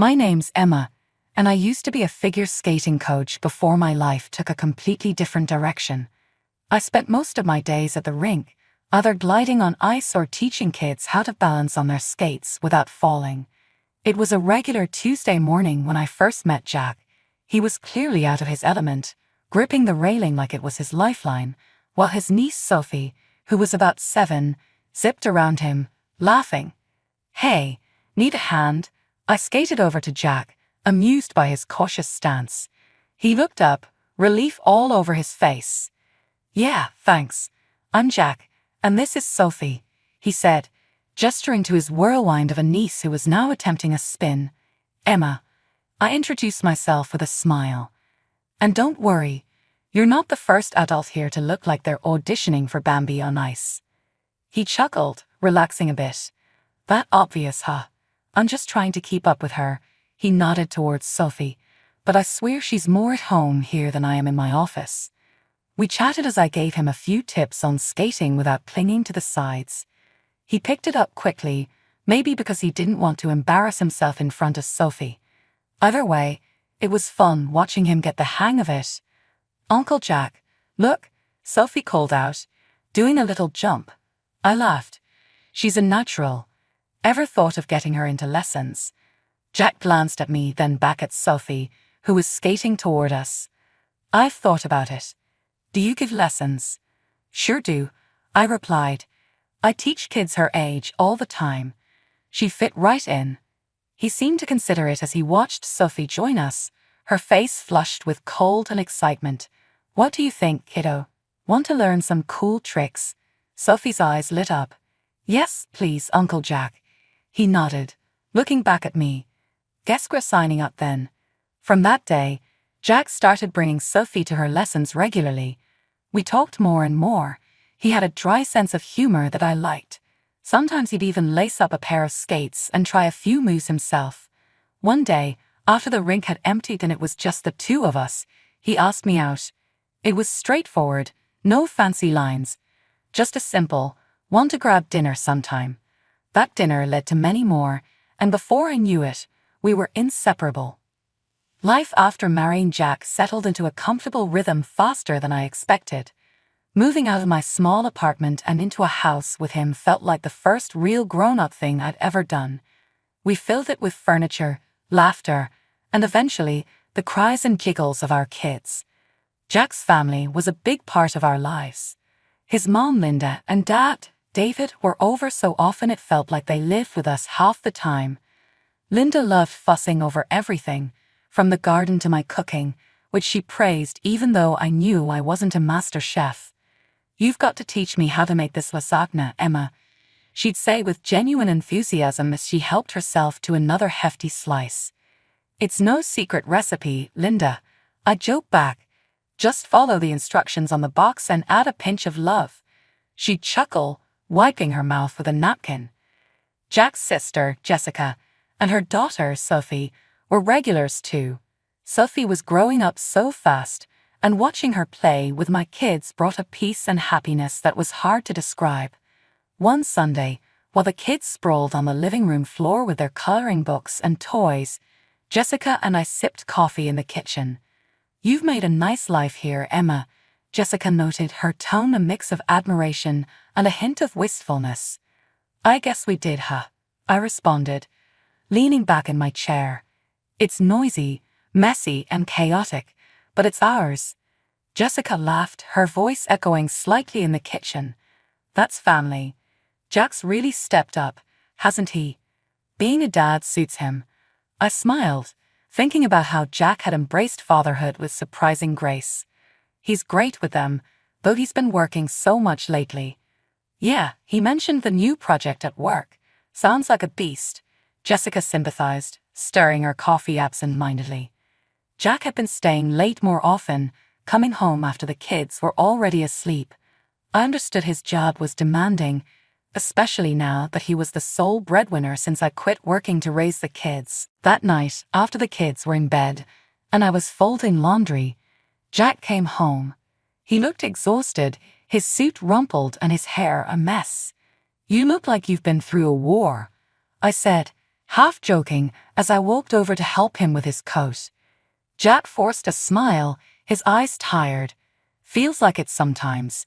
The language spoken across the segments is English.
My name's Emma, and I used to be a figure skating coach before my life took a completely different direction. I spent most of my days at the rink, either gliding on ice or teaching kids how to balance on their skates without falling. It was a regular Tuesday morning when I first met Jack. He was clearly out of his element, gripping the railing like it was his lifeline, while his niece Sophie, who was about 7, zipped around him, laughing. "Hey, need a hand?" I skated over to Jack, amused by his cautious stance. He looked up, relief all over his face. "Yeah, thanks. I'm Jack, and this is Sophie," he said, gesturing to his whirlwind of a niece who was now attempting a spin. "Emma." I introduced myself with a smile. "And don't worry, you're not the first adult here to look like they're auditioning for Bambi on ice." He chuckled, relaxing a bit. "That obvious, huh? I'm just trying to keep up with her." He nodded towards Sophie. "But I swear she's more at home here than I am in my office." We chatted as I gave him a few tips on skating without clinging to the sides. He picked it up quickly, maybe because he didn't want to embarrass himself in front of Sophie. Either way, it was fun watching him get the hang of it. "Uncle Jack, look," Sophie called out, doing a little jump. I laughed. "She's a natural. Ever thought of getting her into lessons?" Jack glanced at me, then back at Sophie, who was skating toward us. "I've thought about it. Do you give lessons?" "Sure do," I replied. "I teach kids her age all the time." She fit right in. He seemed to consider it as he watched Sophie join us, her face flushed with cold and excitement. "What do you think, kiddo? Want to learn some cool tricks?" Sophie's eyes lit up. "Yes, please, Uncle Jack." He nodded, looking back at me. "Guess we're signing up then." From that day, Jack started bringing Sophie to her lessons regularly. We talked more and more. He had a dry sense of humor that I liked. Sometimes he'd even lace up a pair of skates and try a few moves himself. One day, after the rink had emptied and it was just the two of us, he asked me out. It was straightforward, no fancy lines. Just a simple, "Want to grab dinner sometime?" That dinner led to many more, and before I knew it, we were inseparable. Life after marrying Jack settled into a comfortable rhythm faster than I expected. Moving out of my small apartment and into a house with him felt like the first real grown-up thing I'd ever done. We filled it with furniture, laughter, and eventually the cries and giggles of our kids. Jack's family was a big part of our lives. His mom, Linda, and dad, David, were over so often it felt like they lived with us half the time. Linda loved fussing over everything, from the garden to my cooking, which she praised even though I knew I wasn't a master chef. "You've got to teach me how to make this lasagna, Emma," she'd say with genuine enthusiasm as she helped herself to another hefty slice. "It's no secret recipe, Linda," I joke back. "Just follow the instructions on the box and add a pinch of love." She'd chuckle, wiping her mouth with a napkin. Jack's sister, Jessica, and her daughter, Sophie, were regulars too. Sophie was growing up so fast, and watching her play with my kids brought a peace and happiness that was hard to describe. One Sunday, while the kids sprawled on the living room floor with their coloring books and toys, Jessica and I sipped coffee in the kitchen. "You've made a nice life here, Emma," Jessica noted, her tone a mix of admiration and a hint of wistfulness. "I guess we did, huh?" I responded, leaning back in my chair. "It's noisy, messy, and chaotic, but it's ours." Jessica laughed, her voice echoing slightly in the kitchen. "That's family. Jack's really stepped up, hasn't he? Being a dad suits him." I smiled, thinking about how Jack had embraced fatherhood with surprising grace. "He's great with them, though he's been working so much lately." "Yeah, he mentioned the new project at work. Sounds like a beast," Jessica sympathized, stirring her coffee absent-mindedly. Jack had been staying late more often, coming home after the kids were already asleep. I understood his job was demanding, especially now that he was the sole breadwinner since I quit working to raise the kids. That night, after the kids were in bed, and I was folding laundry, Jack came home. He looked exhausted, his suit rumpled and his hair a mess. "You look like you've been through a war," I said, half joking as I walked over to help him with his coat. Jack forced a smile, his eyes tired. Feels like it sometimes.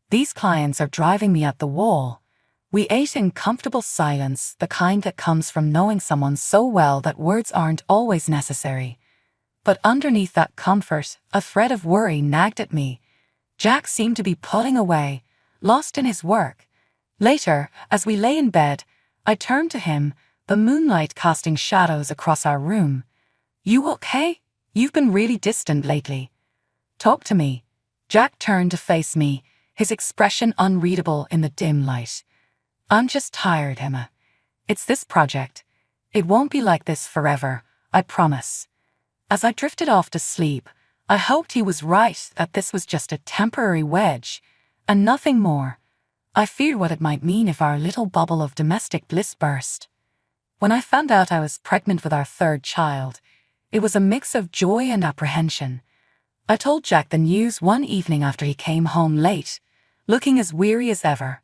These clients are driving me at the wall. We ate in comfortable silence, the kind that comes from knowing someone so well that words aren't always necessary. But underneath that comfort, a thread of worry nagged at me. Jack seemed to be pulling away, lost in his work. Later, as we lay in bed, I turned to him, the moonlight casting shadows across our room. "You okay? You've been really distant lately. Talk to me." Jack turned to face me, his expression unreadable in the dim light. "I'm just tired, Emma. It's this project. It won't be like this forever, I promise." As I drifted off to sleep, I hoped he was right, that this was just a temporary wedge, and nothing more. I feared what it might mean if our little bubble of domestic bliss burst. When I found out I was pregnant with our third child, it was a mix of joy and apprehension. I told Jack the news one evening after he came home late, looking as weary as ever.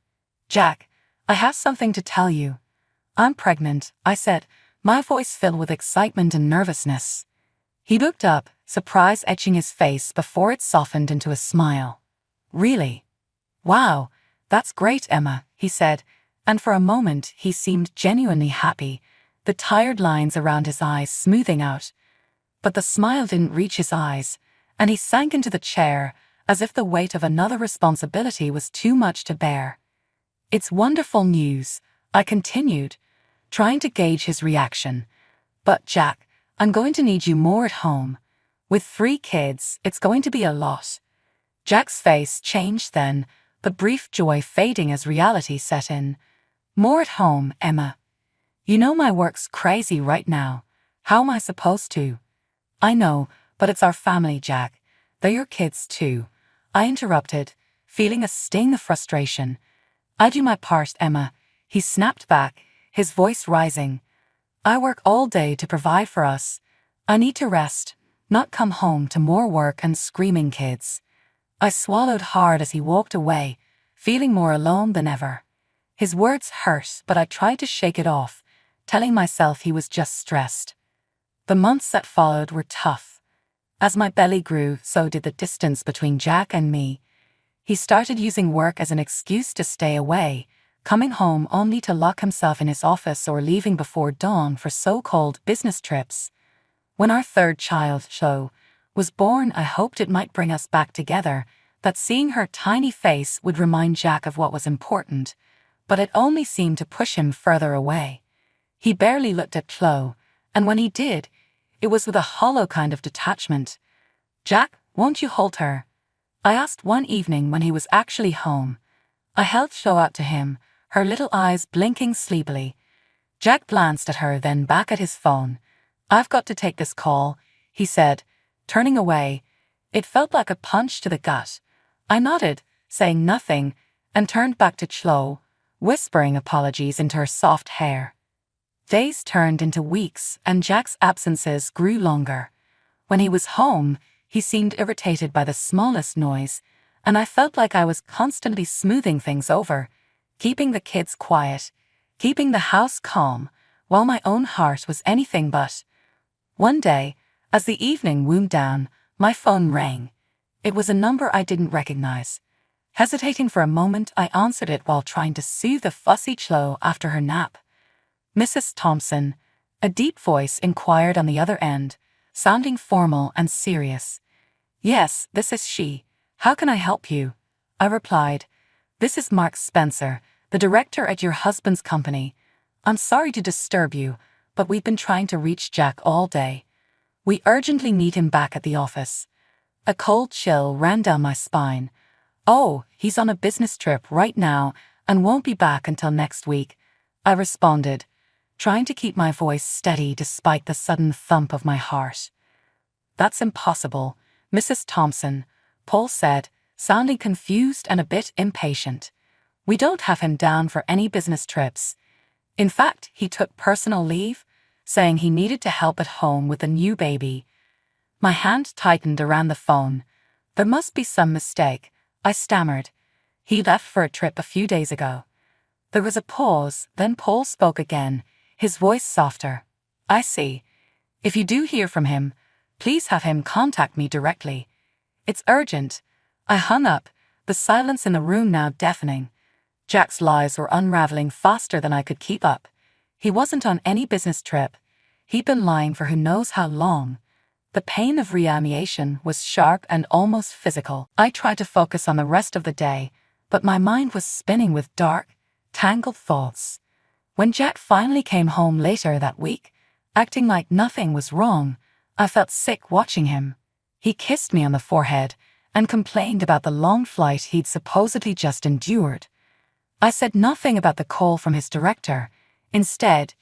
"Jack, I have something to tell you." "I'm pregnant," I said, my voice filled with excitement and nervousness. He looked up, surprise etching his face before it softened into a smile. "Really? Wow, that's great, Emma," he said, and for a moment he seemed genuinely happy, the tired lines around his eyes smoothing out. But the smile didn't reach his eyes, and he sank into the chair as if the weight of another responsibility was too much to bear. "It's wonderful news," I continued, trying to gauge his reaction. "But Jack, I'm going to need you more at home. With 3 kids, it's going to be a lot." Jack's face changed then, the brief joy fading as reality set in. "More at home, Emma. You know my work's crazy right now. How am I supposed to?" "I know, but it's our family, Jack. They're your kids too," I interrupted, feeling a sting of frustration. "I do my part, Emma," he snapped back, his voice rising. "I work all day to provide for us. I need to rest, not come home to more work and screaming kids." I swallowed hard as he walked away, feeling more alone than ever. His words hurt, but I tried to shake it off, telling myself he was just stressed. The months that followed were tough. As my belly grew, so did the distance between Jack and me. He started using work as an excuse to stay away, coming home only to lock himself in his office or leaving before dawn for so-called business trips. When our third child, Cho, was born, I hoped it might bring us back together, that seeing her tiny face would remind Jack of what was important, but it only seemed to push him further away. He barely looked at Chloe, and when he did, it was with a hollow kind of detachment. "Jack, won't you hold her?" I asked one evening when he was actually home. I held Chloe out to him, her little eyes blinking sleepily. Jack glanced at her, then back at his phone. "I've got to take this call," he said, turning away. It felt like a punch to the gut. I nodded, saying nothing, and turned back to Chloe, whispering apologies into her soft hair. Days turned into weeks, and Jack's absences grew longer. When he was home, he seemed irritated by the smallest noise, and I felt like I was constantly smoothing things over, keeping the kids quiet, keeping the house calm, while my own heart was anything but. One day, as the evening wound down, my phone rang. It was a number I didn't recognize. Hesitating for a moment, I answered it while trying to soothe the fussy Chloe after her nap. "Mrs. Thompson," a deep voice inquired on the other end, sounding formal and serious. "Yes, this is she. How can I help you?" I replied. "This is Mark Spencer, the director at your husband's company. I'm sorry to disturb you, but we've been trying to reach Jack all day. We urgently need him back at the office." A cold chill ran down my spine. "Oh, he's on a business trip right now and won't be back until next week," I responded, trying to keep my voice steady despite the sudden thump of my heart. "That's impossible, Mrs. Thompson," Paul said, sounding confused and a bit impatient. "We don't have him down for any business trips. In fact, he took personal leave, saying he needed to help at home with the new baby." My hand tightened around the phone. "There must be some mistake," I stammered. "He left for a trip a few days ago." There was a pause, then Paul spoke again, his voice softer. "I see. If you do hear from him, please have him contact me directly. It's urgent." I hung up, the silence in the room now deafening. Jack's lies were unraveling faster than I could keep up. He wasn't on any business trip. He'd been lying for who knows how long. The pain of reanimation was sharp and almost physical. I tried to focus on the rest of the day, but my mind was spinning with dark, tangled thoughts. When Jack finally came home later that week, acting like nothing was wrong, I felt sick watching him. He kissed me on the forehead and complained about the long flight he'd supposedly just endured. I said nothing about the call from his director, instead,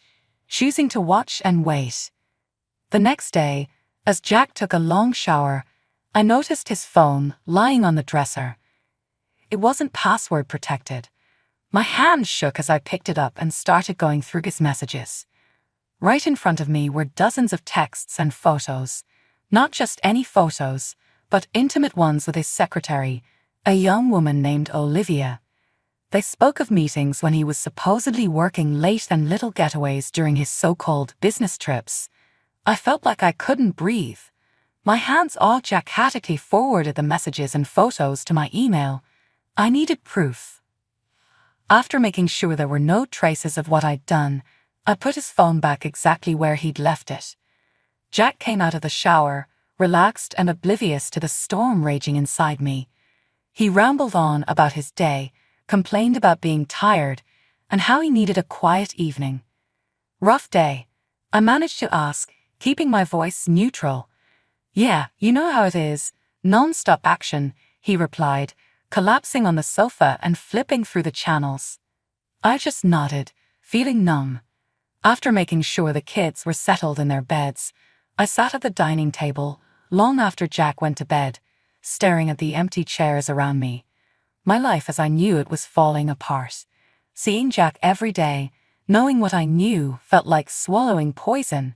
choosing to watch and wait. The next day, as Jack took a long shower, I noticed his phone lying on the dresser. It wasn't password protected. My hand shook as I picked it up and started going through his messages. Right in front of me were dozens of texts and photos. Not just any photos, but intimate ones with his secretary, a young woman named Olivia. They spoke of meetings when he was supposedly working late and little getaways during his so-called business trips. I felt like I couldn't breathe. My hands automatically forwarded the messages and photos to my email. I needed proof. After making sure there were no traces of what I'd done, I put his phone back exactly where he'd left it. Jack came out of the shower, relaxed and oblivious to the storm raging inside me. He rambled on about his day, complained about being tired, and how he needed a quiet evening. "Rough day," I managed to ask, keeping my voice neutral. "Yeah, you know how it is. Non-stop action," he replied, collapsing on the sofa and flipping through the channels. I just nodded, feeling numb. After making sure the kids were settled in their beds, I sat at the dining table, long after Jack went to bed, staring at the empty chairs around me. My life as I knew it was falling apart. Seeing Jack every day, knowing what I knew, felt like swallowing poison.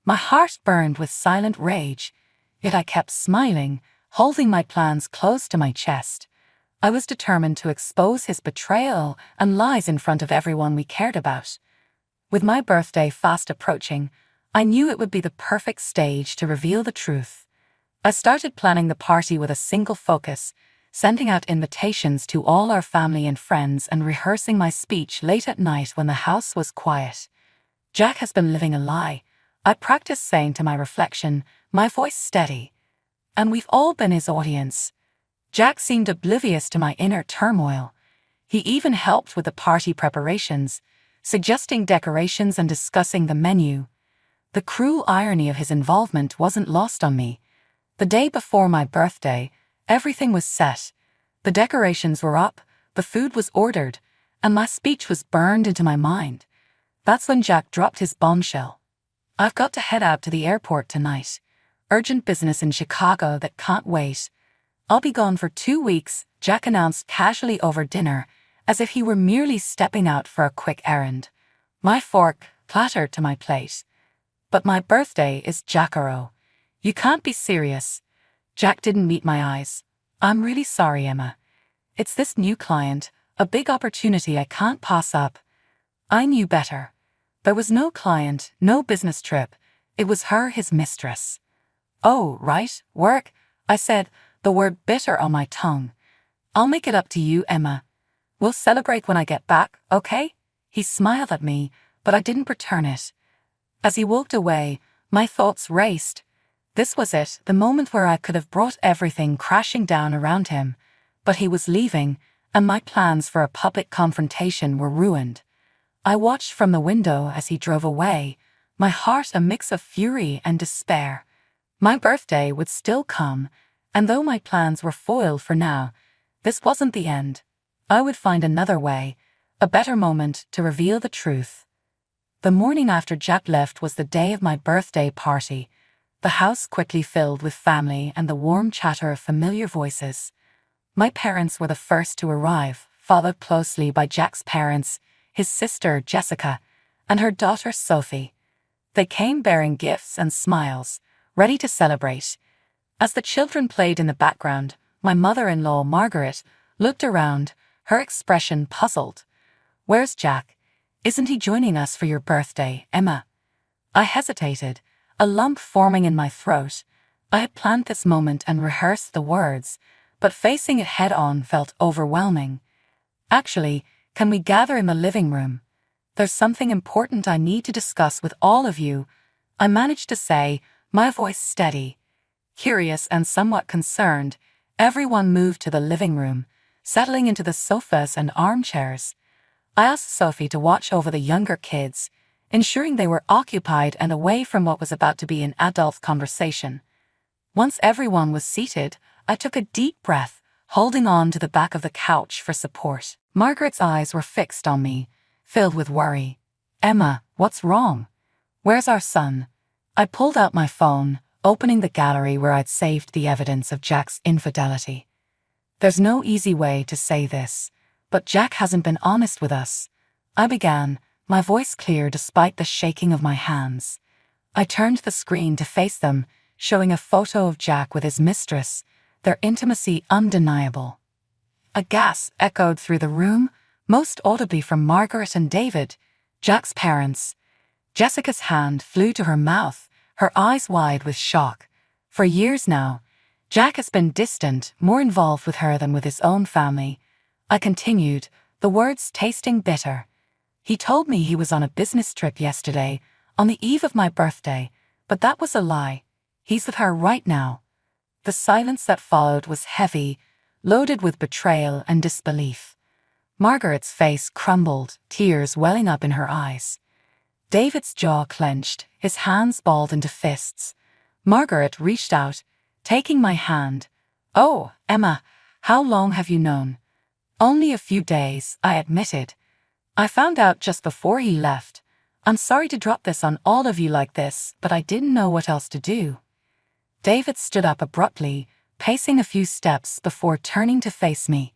My heart burned with silent rage, yet I kept smiling, holding my plans close to my chest. I was determined to expose his betrayal and lies in front of everyone we cared about. With my birthday fast approaching, I knew it would be the perfect stage to reveal the truth. I started planning the party with a single focus, sending out invitations to all our family and friends and rehearsing my speech late at night when the house was quiet. "Jack has been living a lie," I practiced saying to my reflection, my voice steady. "And we've all been his audience." Jack seemed oblivious to my inner turmoil. He even helped with the party preparations, suggesting decorations and discussing the menu. The cruel irony of his involvement wasn't lost on me. The day before my birthday, everything was set. The decorations were up, the food was ordered, and my speech was burned into my mind. That's when Jack dropped his bombshell. "I've got to head out to the airport tonight. Urgent business in Chicago that can't wait. I'll be gone for 2 weeks," Jack announced casually over dinner, as if he were merely stepping out for a quick errand. My fork clattered to my plate. "But my birthday is Jackaro. You can't be serious." Jack didn't meet my eyes. "I'm really sorry, Emma. It's this new client, a big opportunity I can't pass up." I knew better. There was no client, no business trip. It was her, his mistress. "Oh, right, work," I said, the word bitter on my tongue. "I'll make it up to you, Emma. We'll celebrate when I get back, okay?" He smiled at me, but I didn't return it. As he walked away, my thoughts raced. This was it, the moment where I could have brought everything crashing down around him. But he was leaving, and my plans for a public confrontation were ruined. I watched from the window as he drove away, my heart a mix of fury and despair. My birthday would still come, and though my plans were foiled for now, this wasn't the end. I would find another way, a better moment to reveal the truth. The morning after Jack left was the day of my birthday party. The house quickly filled with family and the warm chatter of familiar voices. My parents were the first to arrive, followed closely by Jack's parents, his sister Jessica, and her daughter Sophie. They came bearing gifts and smiles, ready to celebrate. As the children played in the background, my mother-in-law Margaret looked around, her expression puzzled. "Where's Jack? Isn't he joining us for your birthday, Emma? I hesitated, a lump forming in my throat. I had planned this moment and rehearsed the words, but facing it head-on felt overwhelming. Actually, can we gather in the living room? There's something important I need to discuss with all of you, I managed to say, my voice steady. Curious and somewhat concerned, everyone moved to the living room, settling into the sofas and armchairs. I asked Sophie to watch over the younger kids, ensuring they were occupied and away from what was about to be an adult conversation. Once everyone was seated, I took a deep breath, holding on to the back of the couch for support. Margaret's eyes were fixed on me, filled with worry. Emma, what's wrong? Where's our son? I pulled out my phone, opening the gallery where I'd saved the evidence of Jack's infidelity. There's no easy way to say this, but Jack hasn't been honest with us. I began, my voice clear despite the shaking of my hands. I turned the screen to face them, showing a photo of Jack with his mistress, their intimacy undeniable. A gasp echoed through the room, most audibly from Margaret and David, Jack's parents. Jessica's hand flew to her mouth, her eyes wide with shock. For years now, Jack has been distant, more involved with her than with his own family. I continued, the words tasting bitter. He told me he was on a business trip yesterday, on the eve of my birthday, but that was a lie. He's with her right now. The silence that followed was heavy, loaded with betrayal and disbelief. Margaret's face crumbled, tears welling up in her eyes. David's jaw clenched, his hands balled into fists. Margaret reached out, taking my hand. Oh, Emma, how long have you known? Only a few days, I admitted. I found out just before he left. I'm sorry to drop this on all of you like this, but I didn't know what else to do. David stood up abruptly, pacing a few steps before turning to face me.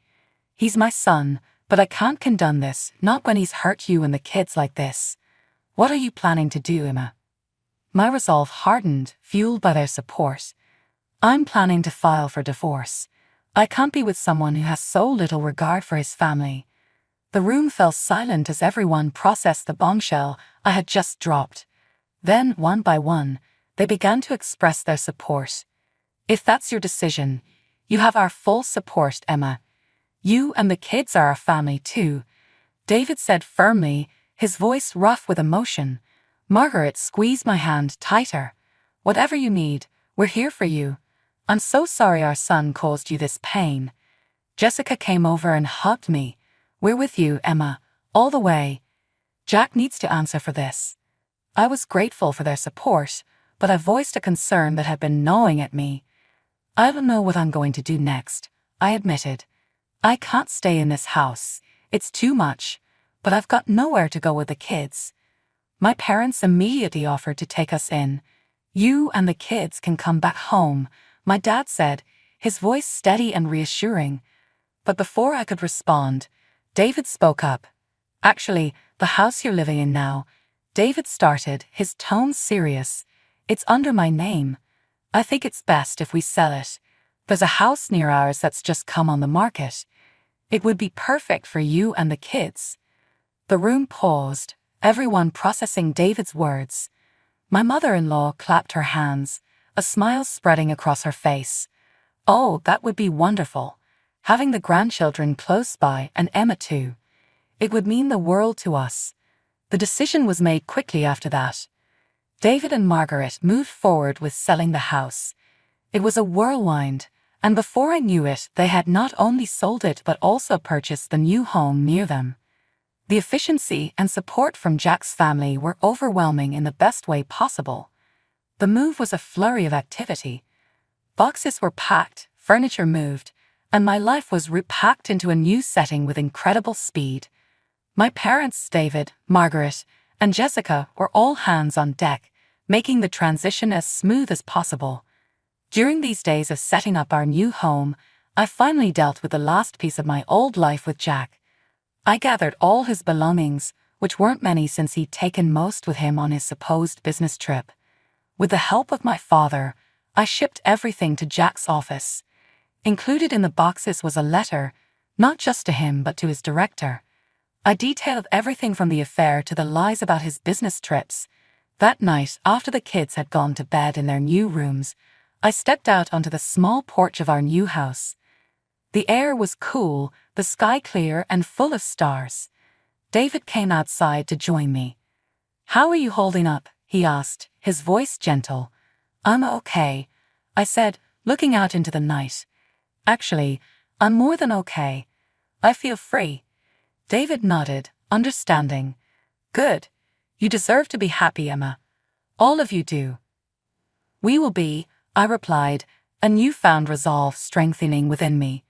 He's my son, but I can't condone this, not when he's hurt you and the kids like this. What are you planning to do, Emma? My resolve hardened, fueled by their support. I'm planning to file for divorce. I can't be with someone who has so little regard for his family. The room fell silent as everyone processed the bombshell I had just dropped. Then, one by one, they began to express their support. If that's your decision, you have our full support, Emma. You and the kids are our family too, David said firmly, his voice rough with emotion. Margaret squeezed my hand tighter. Whatever you need, we're here for you. I'm so sorry our son caused you this pain. Jessica came over and hugged me. We're with you, Emma, all the way. Jack needs to answer for this. I was grateful for their support, but I voiced a concern that had been gnawing at me. I don't know what I'm going to do next, I admitted. I can't stay in this house. It's too much, but I've got nowhere to go with the kids. My parents immediately offered to take us in. You and the kids can come back home, my dad said, his voice steady and reassuring. But before I could respond, David spoke up. Actually, the house you're living in now, David started, his tone serious. It's under my name. I think it's best if we sell it. There's a house near ours that's just come on the market. It would be perfect for you and the kids. The room paused, everyone processing David's words. My mother-in-law clapped her hands, a smile spreading across her face. Oh, that would be wonderful. Having the grandchildren close by and Emma too. It would mean the world to us. The decision was made quickly after that. David and Margaret moved forward with selling the house. It was a whirlwind, and before I knew it, they had not only sold it but also purchased the new home near them. The efficiency and support from Jack's family were overwhelming in the best way possible. The move was a flurry of activity. Boxes were packed, furniture moved, and my life was repacked into a new setting with incredible speed. My parents, David, Margaret, and Jessica were all hands on deck, making the transition as smooth as possible. During these days of setting up our new home, I finally dealt with the last piece of my old life with Jack. I gathered all his belongings, which weren't many since he'd taken most with him on his supposed business trip. With the help of my father, I shipped everything to Jack's office. Included in the boxes was a letter, not just to him but to his director. I detailed everything from the affair to the lies about his business trips. That night, after the kids had gone to bed in their new rooms, I stepped out onto the small porch of our new house. The air was cool, the sky clear and full of stars. David came outside to join me. "How are you holding up?" he asked, his voice gentle. "I'm okay," I said, looking out into the night. "Actually, I'm more than okay. I feel free." David nodded, understanding. "Good. You deserve to be happy, Emma. All of you do." "We will be," I replied, a newfound resolve strengthening within me.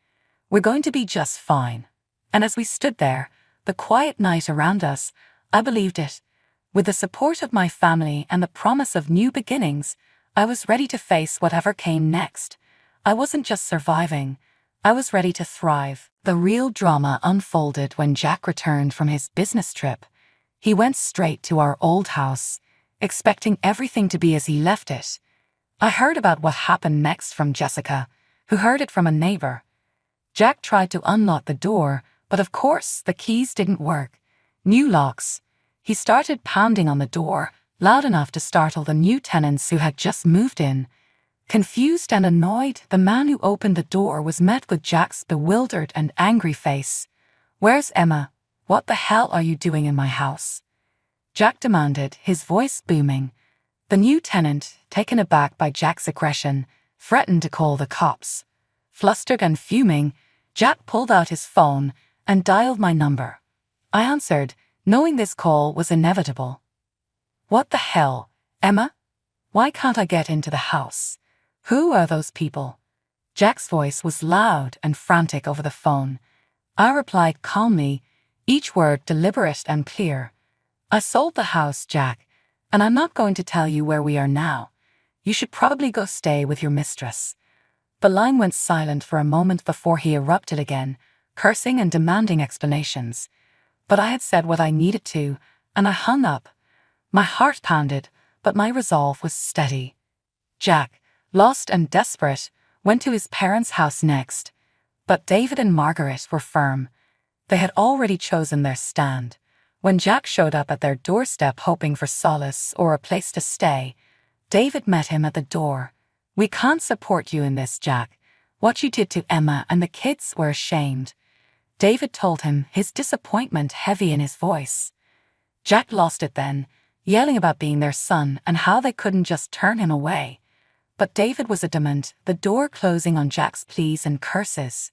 "We're going to be just fine." And as we stood there, the quiet night around us, I believed it. With the support of my family and the promise of new beginnings, I was ready to face whatever came next. I wasn't just surviving, I was ready to thrive. The real drama unfolded when Jack returned from his business trip. He went straight to our old house, expecting everything to be as he left it. I heard about what happened next from Jessica, who heard it from a neighbor. Jack tried to unlock the door, but of course the keys didn't work. New locks. He started pounding on the door, loud enough to startle the new tenants who had just moved in. Confused and annoyed, the man who opened the door was met with Jack's bewildered and angry face. "Where's Emma? What the hell are you doing in my house?" Jack demanded, his voice booming. The new tenant, taken aback by Jack's aggression, threatened to call the cops. Flustered and fuming, Jack pulled out his phone and dialed my number. I answered, knowing this call was inevitable. "What the hell, Emma? Why can't I get into the house? Who are those people?" Jack's voice was loud and frantic over the phone. I replied calmly, each word deliberate and clear. "I sold the house, Jack, and I'm not going to tell you where we are now. You should probably go stay with your mistress." The line went silent for a moment before he erupted again, cursing and demanding explanations. But I had said what I needed to, and I hung up. My heart pounded, but my resolve was steady. Jack, lost and desperate, went to his parents' house next. But David and Margaret were firm. They had already chosen their stand. When Jack showed up at their doorstep hoping for solace or a place to stay, David met him at the door. "We can't support you in this, Jack. What you did to Emma and the kids were ashamed." David told him, his disappointment heavy in his voice. Jack lost it then, yelling about being their son and how they couldn't just turn him away. But David was adamant, the door closing on Jack's pleas and curses.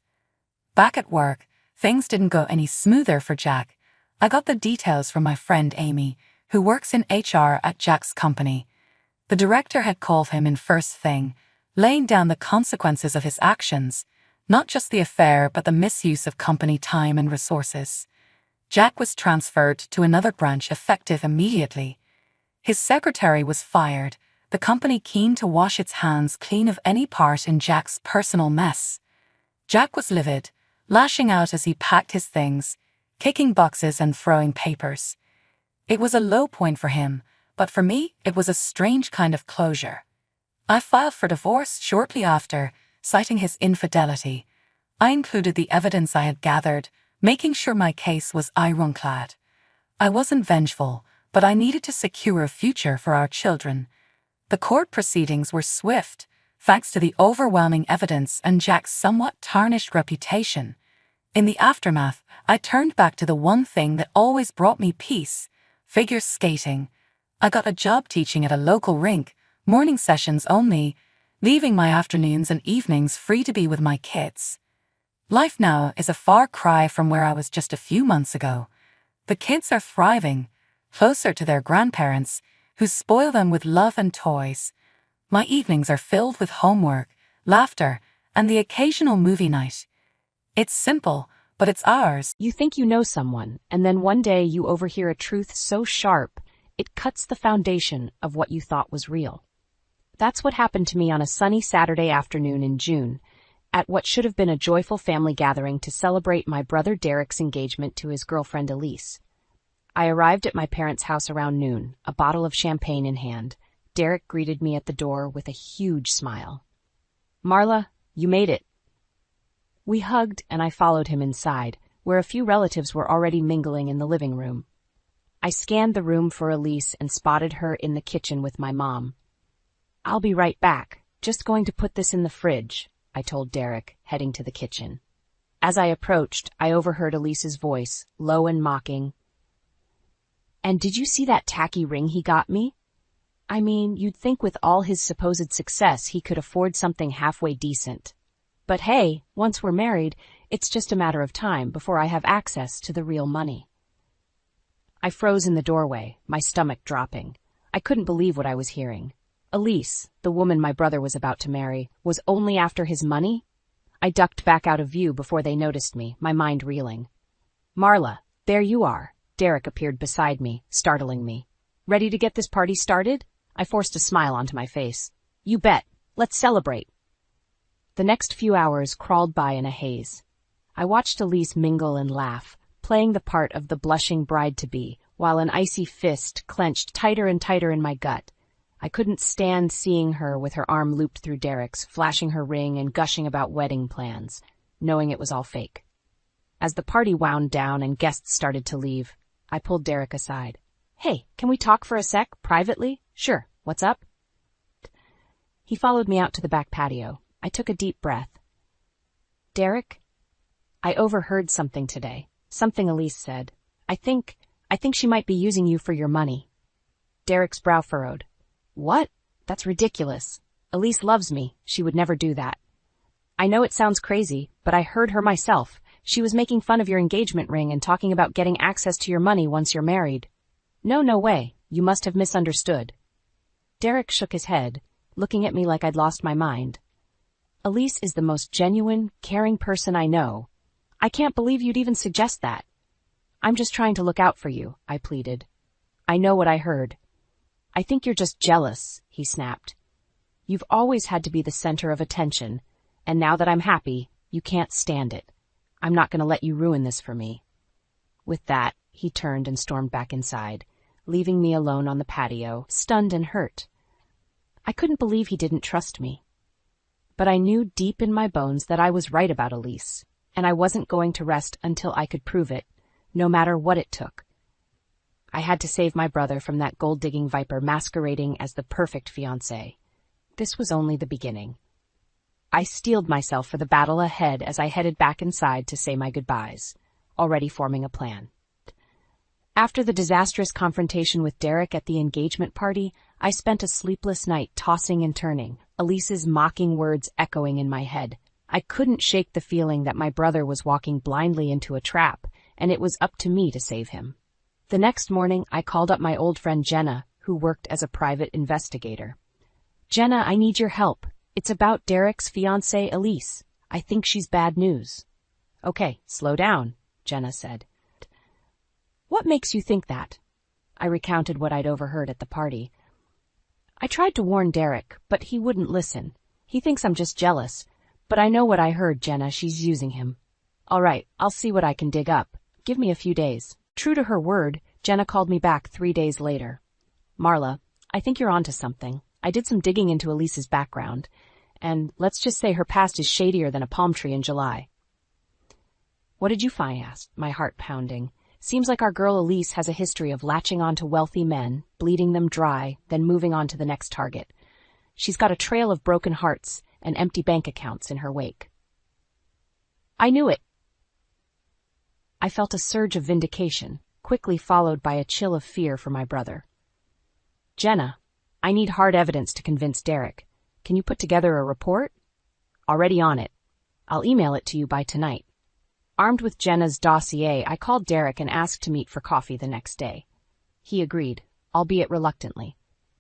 Back at work, things didn't go any smoother for Jack. I got the details from my friend Amy, who works in HR at Jack's company. The director had called him in first thing, laying down the consequences of his actions, not just the affair but the misuse of company time and resources. Jack was transferred to another branch effective immediately. His secretary was fired, the company keen to wash its hands clean of any part in Jack's personal mess. Jack was livid, lashing out as he packed his things, kicking boxes and throwing papers. It was a low point for him, but for me it was a strange kind of closure. I filed for divorce shortly after, citing his infidelity. I included the evidence I had gathered, making sure my case was ironclad. I wasn't vengeful, but I needed to secure a future for our children. The court proceedings were swift, thanks to the overwhelming evidence and Jack's somewhat tarnished reputation. In the aftermath, I turned back to the one thing that always brought me peace: figure skating. I got a job teaching at a local rink, morning sessions only, leaving my afternoons and evenings free to be with my kids. Life now is a far cry from where I was just a few months ago. The kids are thriving, closer to their grandparents, who spoil them with love and toys. My evenings are filled with homework, laughter, and the occasional movie night. It's simple, but it's ours. You think you know someone, and then one day you overhear a truth so sharp, it cuts the foundation of what you thought was real. That's what happened to me on a sunny Saturday afternoon in June, at what should have been a joyful family gathering to celebrate my brother Derek's engagement to his girlfriend Elise. I arrived at my parents' house around noon, a bottle of champagne in hand. Derek greeted me at the door with a huge smile. "Marla, you made it." We hugged and I followed him inside, where a few relatives were already mingling in the living room. I scanned the room for Elise and spotted her in the kitchen with my mom. "I'll be right back. Just going to put this in the fridge," I told Derek, heading to the kitchen. As I approached, I overheard Elise's voice, low and mocking. "And did you see that tacky ring he got me? I mean, you'd think with all his supposed success he could afford something halfway decent. But hey, once we're married, it's just a matter of time before I have access to the real money." I froze in the doorway, my stomach dropping. I couldn't believe what I was hearing. Elise, the woman my brother was about to marry, was only after his money? I ducked back out of view before they noticed me, my mind reeling. "Marla, there you are." Derek appeared beside me, startling me. "Ready to get this party started?" I forced a smile onto my face. "You bet. Let's celebrate." The next few hours crawled by in a haze. I watched Elise mingle and laugh, playing the part of the blushing bride-to-be, while an icy fist clenched tighter and tighter in my gut. I couldn't stand seeing her with her arm looped through Derek's, flashing her ring and gushing about wedding plans, knowing it was all fake. As the party wound down and guests started to leave, I pulled Derek aside. "Hey, can we talk for a sec, privately?" "Sure, what's up?" He followed me out to the back patio. I took a deep breath. "Derek, I overheard something today. Something Elise said. I think she might be using you for your money." Derek's brow furrowed. "What? That's ridiculous. Elise loves me. She would never do that." "I know it sounds crazy, but I heard her myself. She was making fun of your engagement ring and talking about getting access to your money once you're married." No way. You must have misunderstood." Derek shook his head, looking at me like I'd lost my mind. "Elise is the most genuine, caring person I know. I can't believe you'd even suggest that." "I'm just trying to look out for you," I pleaded. "I know what I heard." "I think you're just jealous," he snapped. "You've always had to be the center of attention, and now that I'm happy, you can't stand it. I'm not going to let you ruin this for me." With that, he turned and stormed back inside, leaving me alone on the patio, stunned and hurt. I couldn't believe he didn't trust me. But I knew deep in my bones that I was right about Elise, and I wasn't going to rest until I could prove it, no matter what it took. I had to save my brother from that gold-digging viper masquerading as the perfect fiancé. This was only the beginning. I steeled myself for the battle ahead as I headed back inside to say my goodbyes, already forming a plan. After the disastrous confrontation with Derek at the engagement party, I spent a sleepless night tossing and turning, Elise's mocking words echoing in my head. I couldn't shake the feeling that my brother was walking blindly into a trap, and it was up to me to save him. The next morning, I called up my old friend Jenna, who worked as a private investigator. "Jenna, I need your help. It's about Derek's fiancée, Elise. I think she's bad news." "Okay, slow down," Jenna said. "What makes you think that?" I recounted what I'd overheard at the party. "I tried to warn Derek, but he wouldn't listen. He thinks I'm just jealous. But I know what I heard, Jenna. She's using him." "All right, I'll see what I can dig up. Give me a few days." True to her word, Jenna called me back 3 days later. "Marla, I think you're onto something. I did some digging into Elise's background, and let's just say her past is shadier than a palm tree in July." "What did you find?" I asked, my heart pounding. "Seems like our girl Elise has a history of latching on to wealthy men, bleeding them dry, then moving on to the next target. She's got a trail of broken hearts and empty bank accounts in her wake." "I knew it." I felt a surge of vindication, quickly followed by a chill of fear for my brother. "Jenna, I need hard evidence to convince Derek. Can you put together a report?" "Already on it. I'll email it to you by tonight." Armed with Jenna's dossier, I called Derek and asked to meet for coffee the next day. He agreed, albeit reluctantly.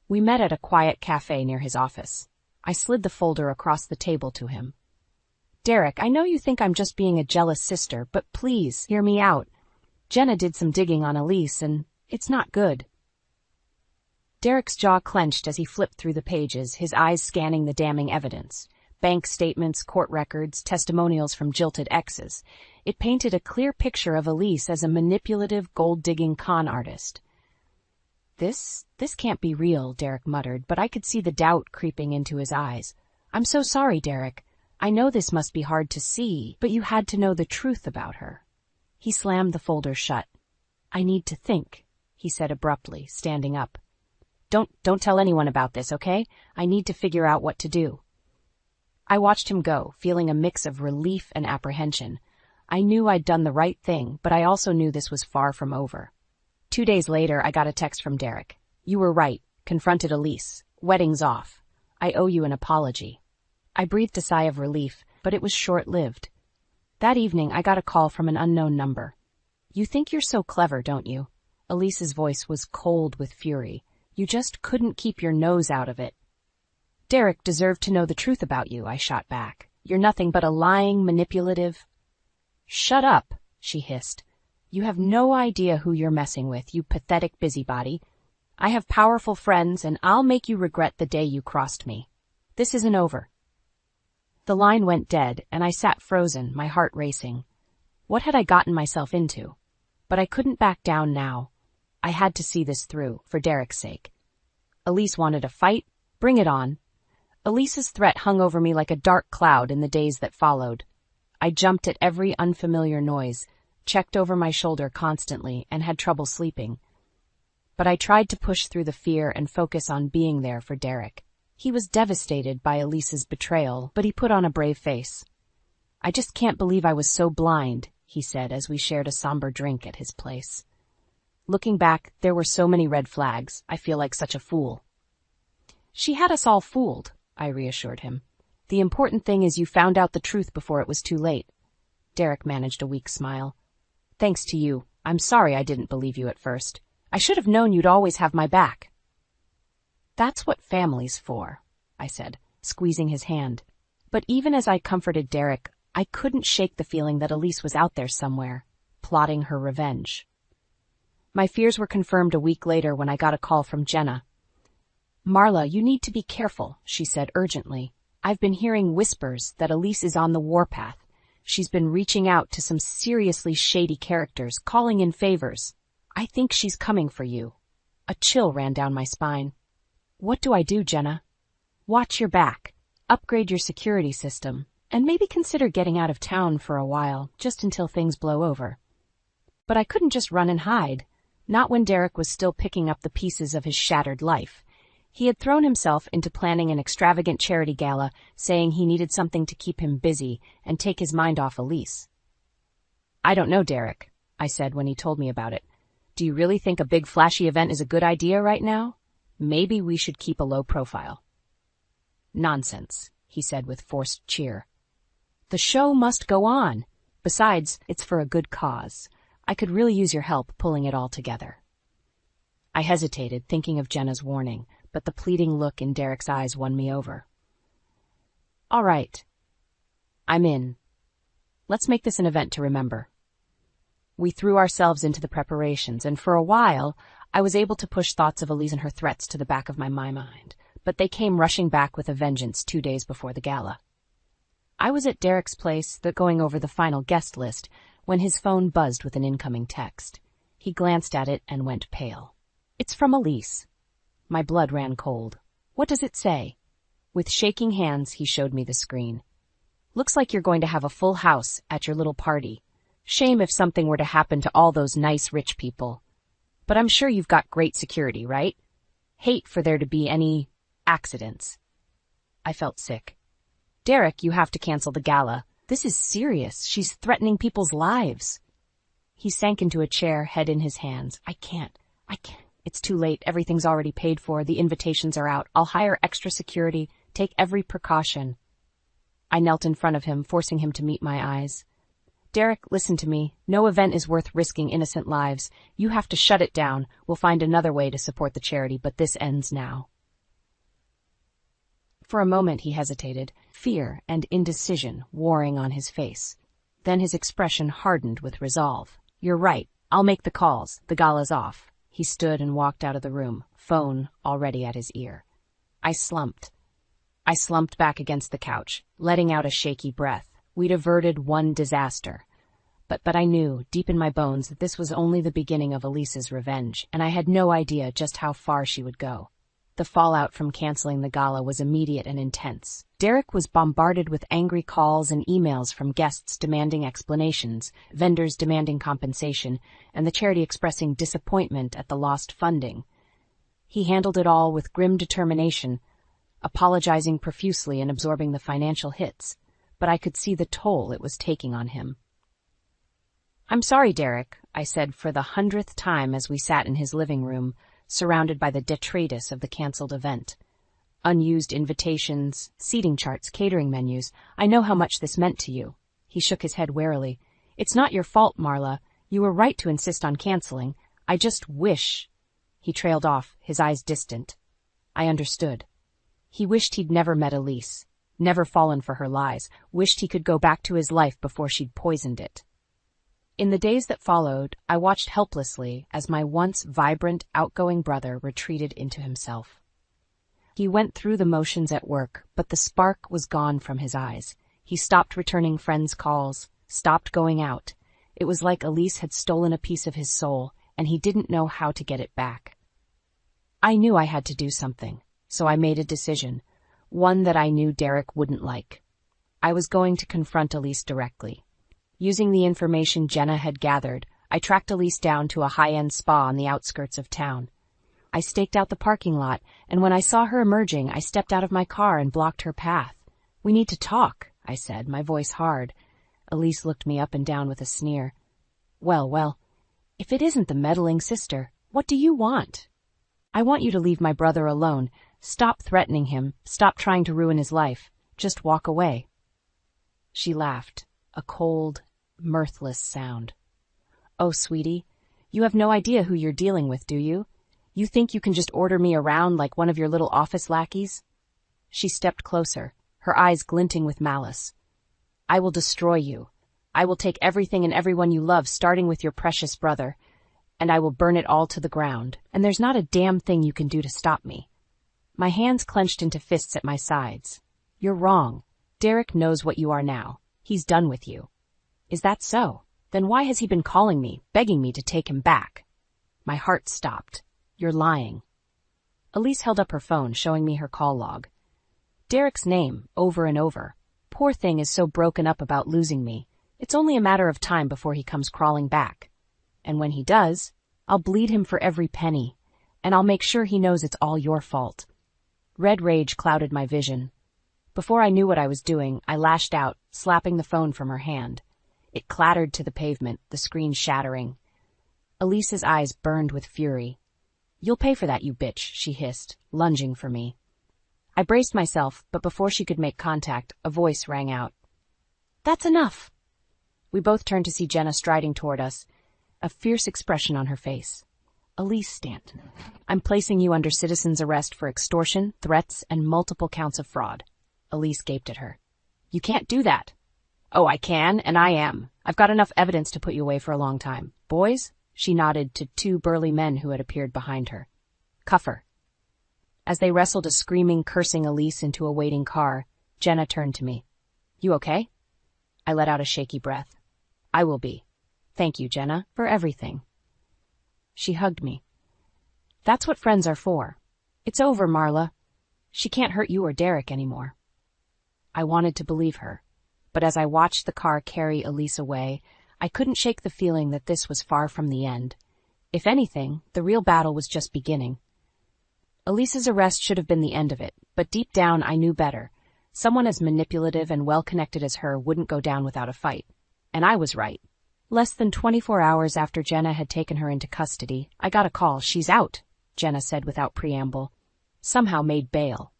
We met at a quiet cafe near his office. I slid the folder across the table to him. "Derek, I know you think I'm just being a jealous sister, but please hear me out. Jenna did some digging on Elise, and it's not good." Derek's jaw clenched as he flipped through the pages, his eyes scanning the damning evidence. Bank statements, court records, testimonials from jilted exes. It painted a clear picture of Elise as a manipulative, gold-digging con artist. This can't be real," Derek muttered, but I could see the doubt creeping into his eyes. "I'm so sorry, Derek. I know this must be hard to see, but you had to know the truth about her." He slammed the folder shut. I need to think, he said abruptly, standing up. Don't tell anyone about this, okay? I need to figure out what to do. I watched him go, feeling a mix of relief and apprehension. I knew I'd done the right thing, but I also knew this was far from over. 2 days later, I got a text from Derek. You were right, confronted Elise. Wedding's off. I owe you an apology. I breathed a sigh of relief, but it was short-lived. That evening, I got a call from an unknown number. You think you're so clever, don't you? Elise's voice was cold with fury. You just couldn't keep your nose out of it. Derek deserved to know the truth about you, I shot back. You're nothing but a lying, manipulative... Shut up, she hissed. You have no idea who you're messing with, you pathetic busybody. I have powerful friends, and I'll make you regret the day you crossed me. This isn't over. The line went dead, and I sat frozen, my heart racing. What had I gotten myself into? But I couldn't back down now. I had to see this through, for Derek's sake. Elise wanted a fight? Bring it on. Elise's threat hung over me like a dark cloud in the days that followed. I jumped at every unfamiliar noise, checked over my shoulder constantly, and had trouble sleeping. But I tried to push through the fear and focus on being there for Derek. He was devastated by Elise's betrayal, but he put on a brave face. I just can't believe I was so blind, he said as we shared a somber drink at his place. Looking back, there were so many red flags. I feel like such a fool. She had us all fooled, I reassured him. The important thing is you found out the truth before it was too late. Derek managed a weak smile. Thanks to you. I'm sorry I didn't believe you at first. I should have known you'd always have my back. That's what family's for, I said, squeezing his hand. But even as I comforted Derek, I couldn't shake the feeling that Elise was out there somewhere, plotting her revenge. My fears were confirmed a week later when I got a call from Jenna. Marla, you need to be careful, she said urgently. I've been hearing whispers that Elise is on the warpath. She's been reaching out to some seriously shady characters, calling in favors. I think she's coming for you. A chill ran down my spine. What do I do, Jenna? Watch your back, upgrade your security system, and maybe consider getting out of town for a while, just until things blow over. But I couldn't just run and hide, not when Derek was still picking up the pieces of his shattered life. He had thrown himself into planning an extravagant charity gala, saying he needed something to keep him busy and take his mind off Elise. I don't know, Derek, I said when he told me about it. Do you really think a big flashy event is a good idea right now? Maybe we should keep a low profile. Nonsense, he said with forced cheer. The show must go on. Besides, it's for a good cause. I could really use your help pulling it all together. I hesitated, thinking of Jenna's warning, but the pleading look in Derek's eyes won me over. All right. I'm in. Let's make this an event to remember. We threw ourselves into the preparations, and for a while, I was able to push thoughts of Elise and her threats to the back of my mind, but they came rushing back with a vengeance 2 days before the gala. I was at Derek's place, going over the final guest list, when his phone buzzed with an incoming text. He glanced at it and went pale. It's from Elise. My blood ran cold. What does it say? With shaking hands, he showed me the screen. Looks like you're going to have a full house at your little party. Shame if something were to happen to all those nice rich people. But I'm sure you've got great security, right? Hate for there to be any accidents. I felt sick. Derek, you have to cancel the gala. This is serious. She's threatening people's lives. He sank into a chair, head in his hands. I can't. It's too late. Everything's already paid for. The invitations are out. I'll hire extra security. Take every precaution. I knelt in front of him, forcing him to meet my eyes. Derek, listen to me. No event is worth risking innocent lives. You have to shut it down. We'll find another way to support the charity, but this ends now. For a moment he hesitated, fear and indecision warring on his face. Then his expression hardened with resolve. You're right. I'll make the calls. The gala's off. He stood and walked out of the room, phone already at his ear. I slumped back against the couch, letting out a shaky breath. We'd averted one disaster. But I knew, deep in my bones, that this was only the beginning of Elise's revenge, and I had no idea just how far she would go. The fallout from canceling the gala was immediate and intense. Derek was bombarded with angry calls and emails from guests demanding explanations, vendors demanding compensation, and the charity expressing disappointment at the lost funding. He handled it all with grim determination, apologizing profusely and absorbing the financial hits, but I could see the toll it was taking on him. "I'm sorry, Derek," I said for the 100th time as we sat in his living room, surrounded by the detritus of the canceled event. Unused invitations, seating charts, catering menus. "I know how much this meant to you." He shook his head warily. "It's not your fault, Marla. You were right to insist on canceling. I just wish—" He trailed off, his eyes distant. I understood. He wished he'd never met Elise, never fallen for her lies, wished he could go back to his life before she'd poisoned it. In the days that followed, I watched helplessly as my once vibrant, outgoing brother retreated into himself. He went through the motions at work, but the spark was gone from his eyes. He stopped returning friends' calls, stopped going out. It was like Elise had stolen a piece of his soul, and he didn't know how to get it back. I knew I had to do something, so I made a decision, one that I knew Derek wouldn't like. I was going to confront Elise directly. Using the information Jenna had gathered, I tracked Elise down to a high-end spa on the outskirts of town. I staked out the parking lot, and when I saw her emerging, I stepped out of my car and blocked her path. "We need to talk," I said, my voice hard. Elise looked me up and down with a sneer. Well, if it isn't the meddling sister, what do you want?" "I want you to leave my brother alone. Stop threatening him. Stop trying to ruin his life. Just walk away." She laughed, a cold, mirthless sound. "Oh, sweetie, you have no idea who you're dealing with, do you? You think you can just order me around like one of your little office lackeys?" She stepped closer, her eyes glinting with malice. "I will destroy you. I will take everything and everyone you love, starting with your precious brother, and I will burn it all to the ground, and there's not a damn thing you can do to stop me." My hands clenched into fists at my sides. "You're wrong. Derek knows what you are now. He's done with you." "Is that so? Then why has he been calling me, begging me to take him back?" My heart stopped. "You're lying." Elise held up her phone, showing me her call log. Derek's name, over and over. Poor thing is so broken up about losing me. It's only a matter of time before he comes crawling back. And when he does, I'll bleed him for every penny, and I'll make sure he knows it's all your fault. Red rage clouded my vision. Before I knew what I was doing, I lashed out, slapping the phone from her hand. It clattered to the pavement, the screen shattering. Elise's eyes burned with fury. "You'll pay for that, you bitch," she hissed, lunging for me. I braced myself, but before she could make contact, a voice rang out. "That's enough." We both turned to see Jenna striding toward us, a fierce expression on her face. "Elise Stanton, I'm placing you under citizen's arrest for extortion, threats, and multiple counts of fraud." Elise gaped at her. "You can't do that." "Oh, I can, and I am. I've got enough evidence to put you away for a long time. Boys?" She nodded to two burly men who had appeared behind her. "Cuff her." As they wrestled a screaming, cursing Elise into a waiting car, Jenna turned to me. "You okay?" I let out a shaky breath. "I will be. Thank you, Jenna, for everything." She hugged me. "That's what friends are for. It's over, Marla. She can't hurt you or Derek anymore." I wanted to believe her, but as I watched the car carry Elise away, I couldn't shake the feeling that this was far from the end. If anything, the real battle was just beginning. Elise's arrest should have been the end of it, but deep down I knew better. Someone as manipulative and well-connected as her wouldn't go down without a fight. And I was right. Less than 24 hours after Jenna had taken her into custody, I got a call. "She's out," Jenna said without preamble. Somehow made bail.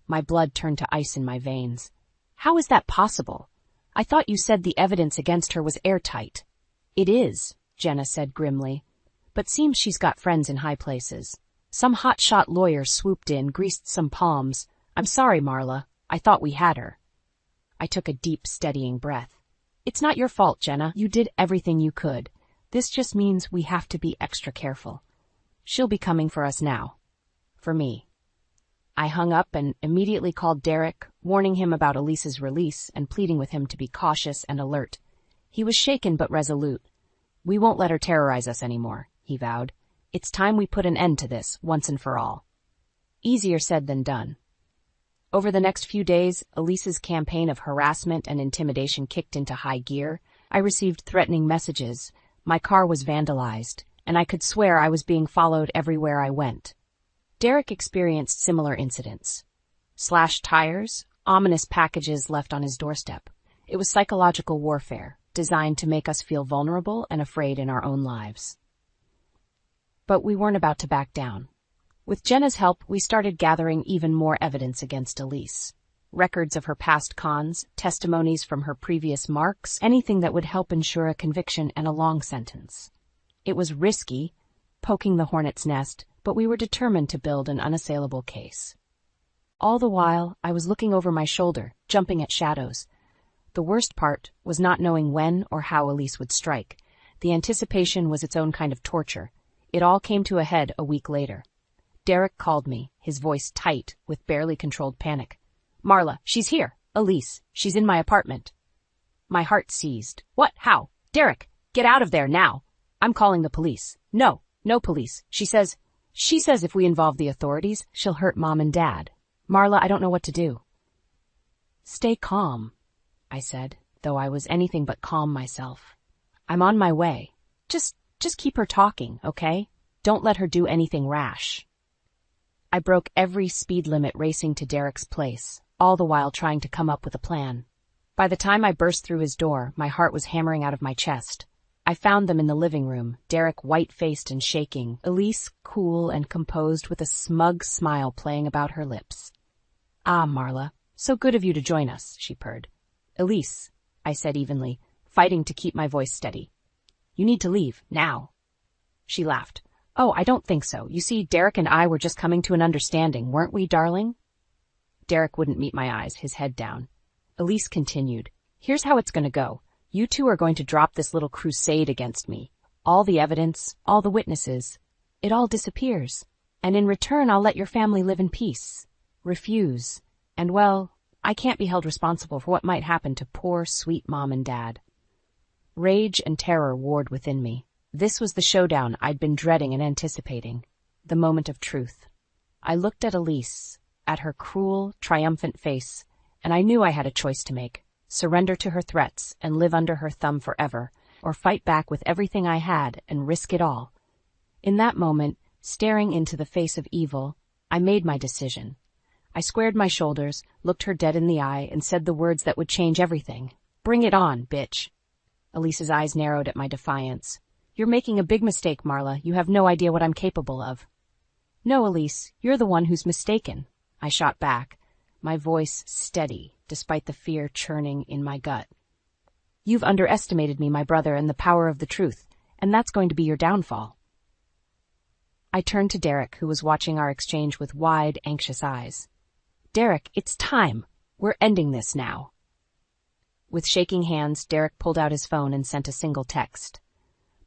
My blood turned to ice in my veins. "How is that possible? I thought you said the evidence against her was airtight." "It is," Jenna said grimly, "but seems she's got friends in high places. Some hotshot lawyer swooped in, greased some palms. I'm sorry, Marla. I thought we had her." I took a deep, steadying breath. "It's not your fault, Jenna. You did everything you could. This just means we have to be extra careful. She'll be coming for us now. For me." I hung up and immediately called Derek, warning him about Elise's release and pleading with him to be cautious and alert. He was shaken but resolute. "We won't let her terrorize us anymore," he vowed. "It's time we put an end to this, once and for all." Easier said than done. Over the next few days, Elise's campaign of harassment and intimidation kicked into high gear. I received threatening messages, my car was vandalized, and I could swear I was being followed everywhere I went. Derek experienced similar incidents. Slashed tires, ominous packages left on his doorstep. It was psychological warfare, designed to make us feel vulnerable and afraid in our own lives. But we weren't about to back down. With Jenna's help, we started gathering even more evidence against Elise. Records of her past cons, testimonies from her previous marks, anything that would help ensure a conviction and a long sentence. It was risky, poking the hornet's nest, but we were determined to build an unassailable case. All the while, I was looking over my shoulder, jumping at shadows. The worst part was not knowing when or how Elise would strike. The anticipation was its own kind of torture. It all came to a head a week later. Derek called me, his voice tight with barely controlled panic. "Marla, she's here. Elise, she's in my apartment." My heart seized. "What? How? Derek, get out of there now. I'm calling the police." "No, no police. She says if we involve the authorities, she'll hurt Mom and Dad. Marla, I don't know what to do." "Stay calm," I said, though I was anything but calm myself. "I'm on my way. Just keep her talking, okay? Don't let her do anything rash." I broke every speed limit racing to Derek's place, all the while trying to come up with a plan. By the time I burst through his door, my heart was hammering out of my chest. I found them in the living room, Derek white-faced and shaking, Elise cool and composed with a smug smile playing about her lips. "Ah, Marla, so good of you to join us," she purred. "Elise," I said evenly, fighting to keep my voice steady. "You need to leave, now." She laughed. "Oh, I don't think so. You see, Derek and I were just coming to an understanding, weren't we, darling?" Derek wouldn't meet my eyes, his head down. Elise continued. "Here's how it's going to go. You two are going to drop this little crusade against me. All the evidence, all the witnesses. It all disappears. And in return, I'll let your family live in peace. Refuse. And well, I can't be held responsible for what might happen to poor, sweet Mom and Dad." Rage and terror warred within me. This was the showdown I'd been dreading and anticipating. The moment of truth. I looked at Elise, at her cruel, triumphant face, and I knew I had a choice to make. Surrender to her threats and live under her thumb forever, or fight back with everything I had and risk it all. In that moment, staring into the face of evil, I made my decision. I squared my shoulders, looked her dead in the eye, and said the words that would change everything. "Bring it on, bitch." Elise's eyes narrowed at my defiance. "You're making a big mistake, Marla. You have no idea what I'm capable of." "No, Elise, you're the one who's mistaken," I shot back, my voice steady, despite the fear churning in my gut. "You've underestimated me, my brother, and the power of the truth, and that's going to be your downfall." I turned to Derek, who was watching our exchange with wide, anxious eyes. "Derek, it's time. We're ending this now." With shaking hands, Derek pulled out his phone and sent a single text.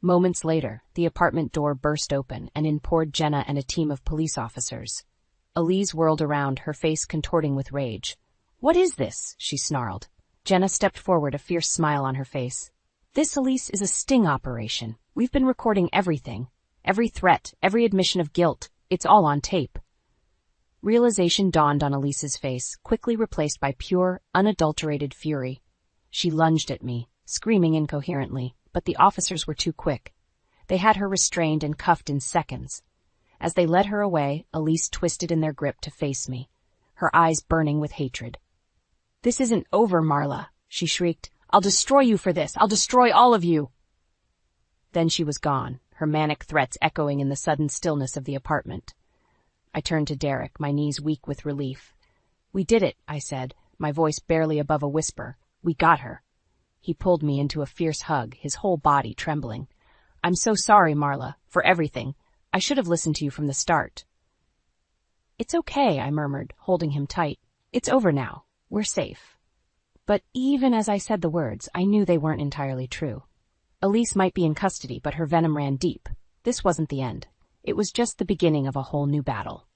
Moments later, the apartment door burst open, and in poured Jenna and a team of police officers. Elise whirled around, her face contorting with rage. "What is this?" she snarled. Jenna stepped forward, a fierce smile on her face. "This, Elise, is a sting operation. We've been recording everything. Every threat, every admission of guilt. It's all on tape." Realization dawned on Elise's face, quickly replaced by pure, unadulterated fury. She lunged at me, screaming incoherently, but the officers were too quick. They had her restrained and cuffed in seconds. As they led her away, Elise twisted in their grip to face me, her eyes burning with hatred. "This isn't over, Marla," she shrieked. "I'll destroy you for this. I'll destroy all of you." Then she was gone, her manic threats echoing in the sudden stillness of the apartment. I turned to Derek, my knees weak with relief. "We did it," I said, my voice barely above a whisper. "We got her." He pulled me into a fierce hug, his whole body trembling. "I'm so sorry, Marla, for everything. I should have listened to you from the start." "It's okay," I murmured, holding him tight. "It's over now. We're safe." But even as I said the words, I knew they weren't entirely true. Elise might be in custody, but her venom ran deep. This wasn't the end. It was just the beginning of a whole new battle.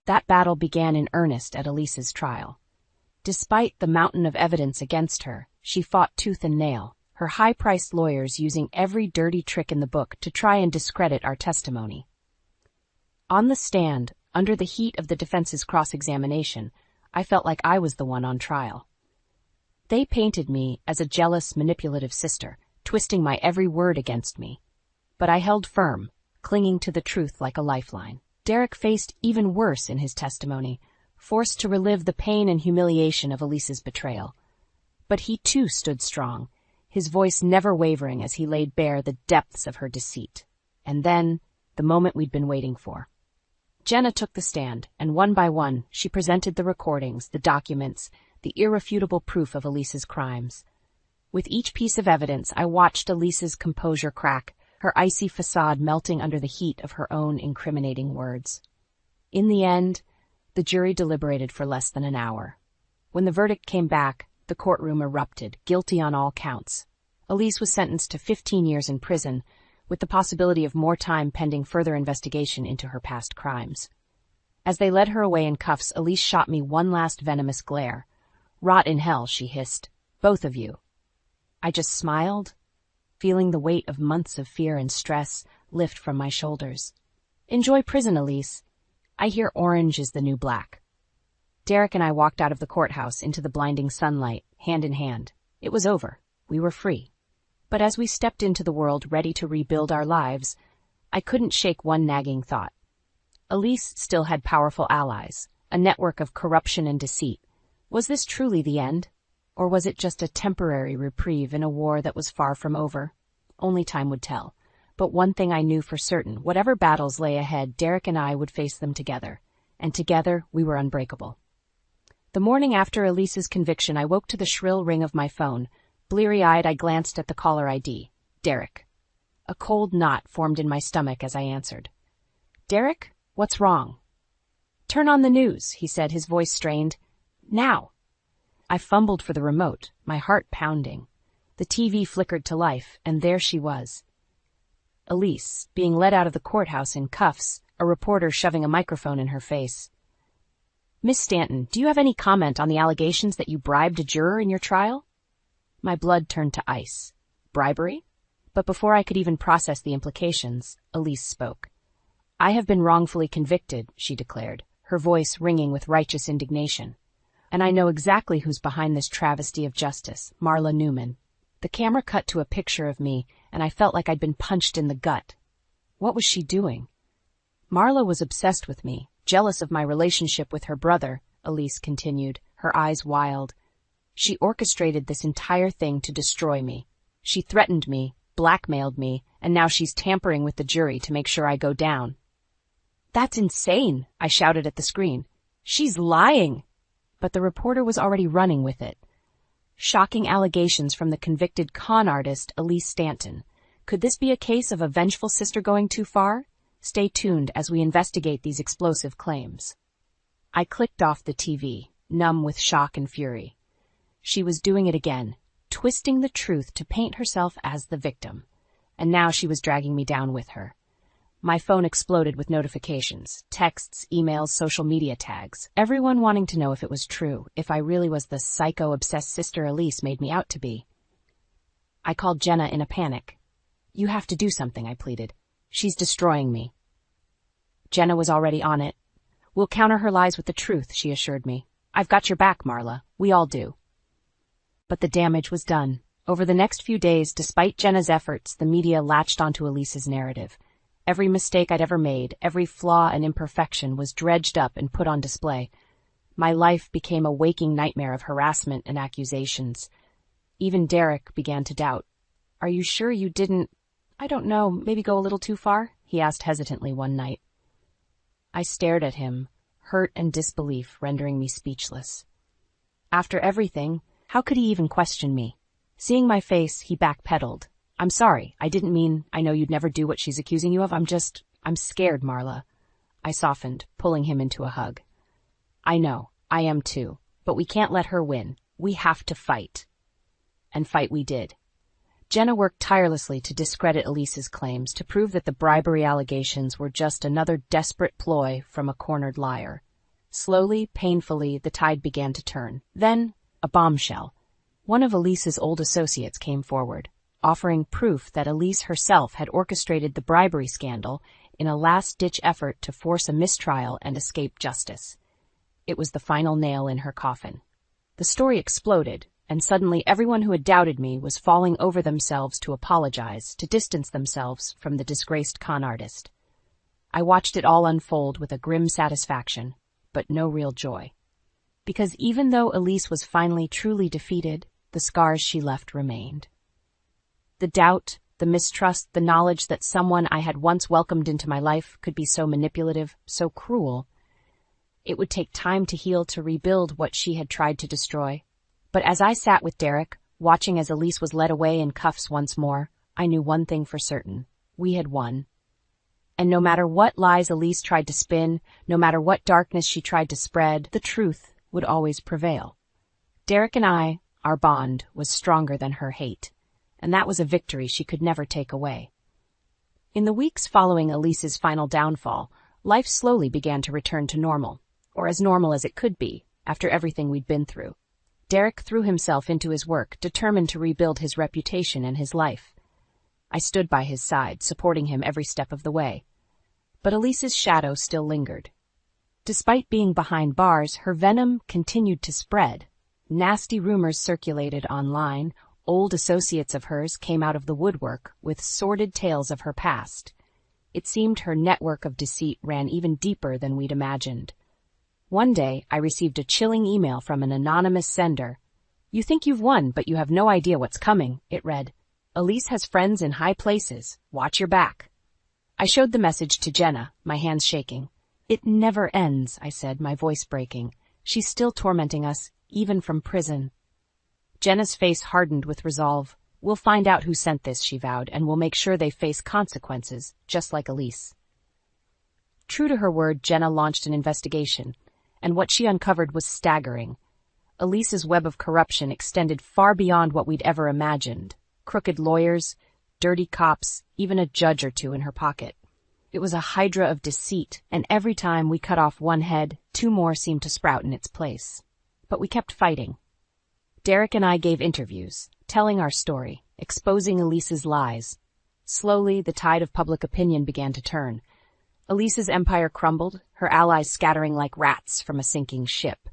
That battle began in earnest at Elise's trial. Despite the mountain of evidence against her, she fought tooth and nail, her high-priced lawyers using every dirty trick in the book to try and discredit our testimony. On the stand, Under the heat of the defense's cross-examination, I felt like I was the one on trial. They painted me as a jealous, manipulative sister, twisting my every word against me. But I held firm, clinging to the truth like a lifeline. Derek faced even worse in his testimony, forced to relive the pain and humiliation of Elise's betrayal. But he too stood strong, his voice never wavering as he laid bare the depths of her deceit. And then, the moment we'd been waiting for. Jenna took the stand, and one by one, she presented the recordings, the documents, the irrefutable proof of Elise's crimes. With each piece of evidence, I watched Elise's composure crack, her icy facade melting under the heat of her own incriminating words. In the end, the jury deliberated for less than an hour. When the verdict came back, the courtroom erupted, guilty on all counts. Elise was sentenced to 15 years in prison, with the possibility of more time pending further investigation into her past crimes. As they led her away in cuffs, Elise shot me one last venomous glare. "Rot in hell," she hissed. "Both of you." I just smiled, feeling the weight of months of fear and stress lift from my shoulders. "Enjoy prison, Elise. I hear orange is the new black." Derek and I walked out of the courthouse into the blinding sunlight, hand in hand. It was over. We were free. But as we stepped into the world ready to rebuild our lives, I couldn't shake one nagging thought. Elise still had powerful allies, a network of corruption and deceit. Was this truly the end? Or was it just a temporary reprieve in a war that was far from over? Only time would tell. But one thing I knew for certain, whatever battles lay ahead, Derek and I would face them together. And together, we were unbreakable. The morning after Elise's conviction, I woke to the shrill ring of my phone. Bleary-eyed, I glanced at the caller ID. Derek. A cold knot formed in my stomach as I answered. "Derek, what's wrong?" "Turn on the news," he said, his voice strained. "Now." I fumbled for the remote, my heart pounding. The TV flickered to life, and there she was. Elise, being led out of the courthouse in cuffs, a reporter shoving a microphone in her face. "Miss Stanton, do you have any comment on the allegations that you bribed a juror in your trial?" My blood turned to ice. Bribery? But before I could even process the implications, Elise spoke. "I have been wrongfully convicted," she declared, her voice ringing with righteous indignation. "And I know exactly who's behind this travesty of justice, Marla Newman." The camera cut to a picture of me, and I felt like I'd been punched in the gut. What was she doing? "Marla was obsessed with me, jealous of my relationship with her brother," Elise continued, her eyes wild. "She orchestrated this entire thing to destroy me. She threatened me, blackmailed me, and now she's tampering with the jury to make sure I go down." "That's insane," I shouted at the screen. "She's lying." But the reporter was already running with it. Shocking allegations from the convicted con artist Elise Stanton. Could this be a case of a vengeful sister going too far? Stay tuned as we investigate these explosive claims. I clicked off the TV, numb with shock and fury. She was doing it again, twisting the truth to paint herself as the victim. And now she was dragging me down with her. My phone exploded with notifications, texts, emails, social media tags, everyone wanting to know if it was true, if I really was the psycho-obsessed sister Elise made me out to be. I called Jenna in a panic. "You have to do something," I pleaded. "She's destroying me." Jenna was already on it. "We'll counter her lies with the truth," she assured me. "I've got your back, Marla. We all do." But the damage was done. Over the next few days, despite Jenna's efforts, the media latched onto Elise's narrative. Every mistake I'd ever made, every flaw and imperfection was dredged up and put on display. My life became a waking nightmare of harassment and accusations. Even Derek began to doubt. "Are you sure you didn't, I don't know, maybe go a little too far?" he asked hesitantly one night. I stared at him, hurt and disbelief rendering me speechless. After everything, how could he even question me? Seeing my face, he backpedaled. "I'm sorry. I didn't mean, I know you'd never do what she's accusing you of. I'm scared, Marla." I softened, pulling him into a hug. "I know. I am too. But we can't let her win. We have to fight." And fight we did. Jenna worked tirelessly to discredit Elise's claims, to prove that the bribery allegations were just another desperate ploy from a cornered liar. Slowly, painfully, the tide began to turn. Then, a bombshell. One of Elise's old associates came forward, offering proof that Elise herself had orchestrated the bribery scandal in a last-ditch effort to force a mistrial and escape justice. It was the final nail in her coffin. The story exploded, and suddenly everyone who had doubted me was falling over themselves to apologize, to distance themselves from the disgraced con artist. I watched it all unfold with a grim satisfaction, but no real joy. Because even though Elise was finally truly defeated, the scars she left remained. The doubt, the mistrust, the knowledge that someone I had once welcomed into my life could be so manipulative, so cruel. It would take time to heal, to rebuild what she had tried to destroy. But as I sat with Derek, watching as Elise was led away in cuffs once more, I knew one thing for certain. We had won. And no matter what lies Elise tried to spin, no matter what darkness she tried to spread, the truth would always prevail. Derek and I, our bond, was stronger than her hate, and that was a victory she could never take away. In the weeks following Elise's final downfall, life slowly began to return to normal, or as normal as it could be, after everything we'd been through. Derek threw himself into his work, determined to rebuild his reputation and his life. I stood by his side, supporting him every step of the way. But Elise's shadow still lingered. Despite being behind bars, her venom continued to spread. Nasty rumors circulated online. Old associates of hers came out of the woodwork with sordid tales of her past. It seemed her network of deceit ran even deeper than we'd imagined. One day, I received a chilling email from an anonymous sender. "You think you've won, but you have no idea what's coming," it read. "Elise has friends in high places. Watch your back." I showed the message to Jenna, my hands shaking. "It never ends," I said, my voice breaking. "She's still tormenting us, even from prison." Jenna's face hardened with resolve. "We'll find out who sent this," she vowed, "and we'll make sure they face consequences, just like Elise." True to her word, Jenna launched an investigation, and what she uncovered was staggering. Elise's web of corruption extended far beyond what we'd ever imagined. Crooked lawyers, dirty cops, even a judge or two in her pocket. It was a hydra of deceit, and every time we cut off one head, two more seemed to sprout in its place. But we kept fighting. Derek and I gave interviews, telling our story, exposing Elise's lies. Slowly, the tide of public opinion began to turn. Elise's empire crumbled, her allies scattering like rats from a sinking ship.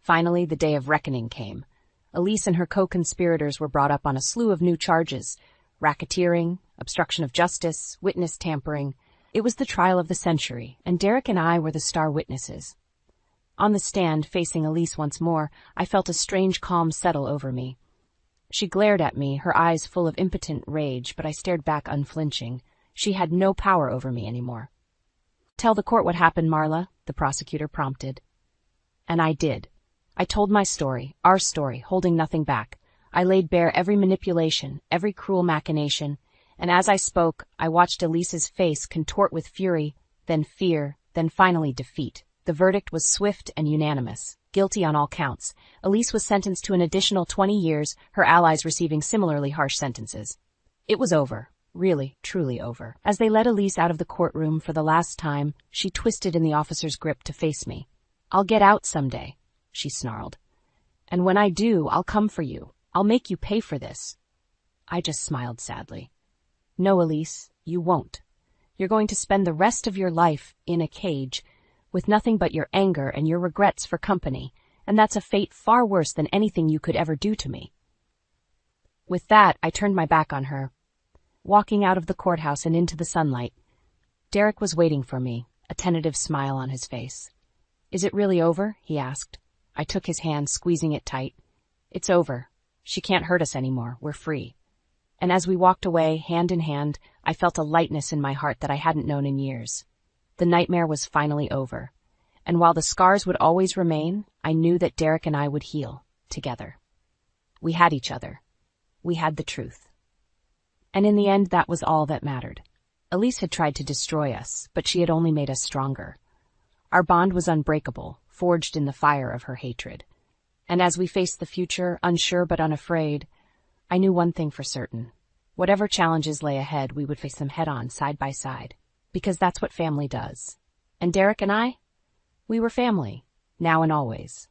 Finally, the day of reckoning came. Elise and her co-conspirators were brought up on a slew of new charges: racketeering, obstruction of justice, witness tampering. It was the trial of the century, and Derek and I were the star witnesses. On the stand, facing Elise once more, I felt a strange calm settle over me. She glared at me, her eyes full of impotent rage, but I stared back unflinching. She had no power over me anymore. "Tell the court what happened, Marla," the prosecutor prompted. And I did. I told my story, our story, holding nothing back. I laid bare every manipulation, every cruel machination, and as I spoke, I watched Elise's face contort with fury, then fear, then finally defeat. The verdict was swift and unanimous. Guilty on all counts. Elise was sentenced to an additional 20 years, her allies receiving similarly harsh sentences. It was over. Really, truly over. As they led Elise out of the courtroom for the last time, she twisted in the officer's grip to face me. "I'll get out someday," she snarled. "And when I do, I'll come for you. I'll make you pay for this." I just smiled sadly. "No, Elise, you won't. You're going to spend the rest of your life in a cage, with nothing but your anger and your regrets for company, and that's a fate far worse than anything you could ever do to me." With that, I turned my back on her. Walking out of the courthouse and into the sunlight, Derek was waiting for me, a tentative smile on his face. "Is it really over?" he asked. I took his hand, squeezing it tight. "It's over. She can't hurt us anymore. We're free." And as we walked away, hand in hand, I felt a lightness in my heart that I hadn't known in years. The nightmare was finally over. And while the scars would always remain, I knew that Derek and I would heal, together. We had each other. We had the truth. And in the end, that was all that mattered. Elise had tried to destroy us, but she had only made us stronger. Our bond was unbreakable, forged in the fire of her hatred. And as we faced the future, unsure but unafraid, I knew one thing for certain. Whatever challenges lay ahead, we would face them head-on, side by side. Because that's what family does. And Derek and I? We were family, now and always.